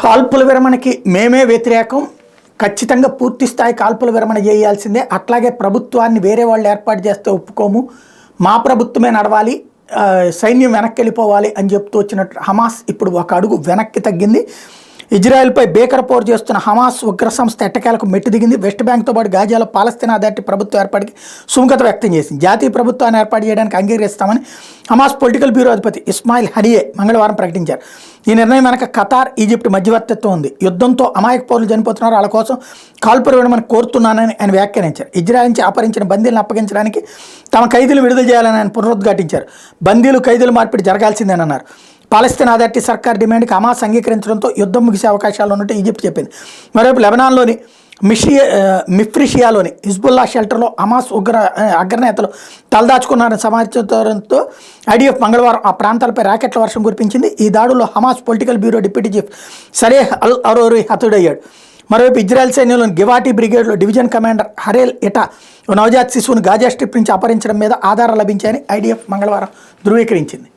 కాల్పుల విరమణకి మేమే వ్యతిరేకం, ఖచ్చితంగా పూర్తి స్థాయి కాల్పుల విరమణ చేయాల్సిందే, అట్లాగే ప్రభుత్వాన్ని వేరే వాళ్ళు ఏర్పాటు చేస్తే ఒప్పుకోము, మా ప్రభుత్వమే నడవాలి, సైన్యం వెనక్కి వెళ్ళిపోవాలి అని చెప్తూ వచ్చినట్టు హమాస్ ఇప్పుడు ఒక అడుగు వెనక్కి తగ్గింది. ఇజ్రాయెల్పై భీకరపోరు చేస్తున్న హమాస్ ఉగ్ర సంస్థ ఎట్టకేలకు మెట్టు దిగింది. వెస్ట్ బ్యాంక్తో పాటు గాజాలో పాలస్తీనా అథారిటీ ప్రభుత్వం ఏర్పాటుకి సుముఖత వ్యక్తం చేసింది. జాతీయ ప్రభుత్వాన్ని ఏర్పాటు చేయడానికి అంగీకరిస్తామని హమాస్ పొలిటికల్ బ్యూరో అధిపతి ఇస్మాయిల్ హనియే మంగళవారం ప్రకటించారు. ఈ నిర్ణయం వెనక ఖతార్, ఈజిప్ట్ మధ్యవర్తిత్వం ఉంది. యుద్ధంతో అమాయక పౌరులు చనిపోతున్నారు, వాళ్ళ కోసం కాల్పులు విడమని కోరుతున్నానని ఆయన వ్యాఖ్యానించారు. ఇజ్రాయెల్ నుంచి అపహరించిన బందీలను అప్పగించడానికి తమ ఖైదీలు విడుదల చేయాలని ఆయన పునరుద్ఘాటించారు. బందీలు ఖైదీల మార్పిడి జరగాల్సిందేనన్నారు. పాలస్తీనా అథారిటీ సర్కార్ డిమాండ్కి హమాస్ అంగీకరించడంతో యుద్ధం ముగిసే అవకాశాలు ఉన్నట్టు ఈజిప్ట్ చెప్పింది. మరోవైపు లెబనాన్లోని మిఫ్రిషియాలోని హిజ్బుల్లా షెల్టర్లో హమాస్ అగ్రనేతలు తలదాచుకున్నారని సమాచారంతో ఐడిఎఫ్ మంగళవారం ఆ ప్రాంతాలపై రాకెట్ల వర్షం కురిపించింది. ఈ దాడుల్లో Hamas political bureau deputy chief Saleh al Arouri హతుడయ్యాడు. మరోవైపు ఇజ్రాయెల్ సైన్యంలోని గివాటి బ్రిగేడ్లో డివిజన్ కమాండర్ హరేల్ ఇటా నవజాత్ శిశువును గాజా స్ట్రిప్ నుంచి అపహరించడం మీద ఆధారాలు లభించాయని ఐడిఎఫ్ మంగళవారం ధృవీకరించింది.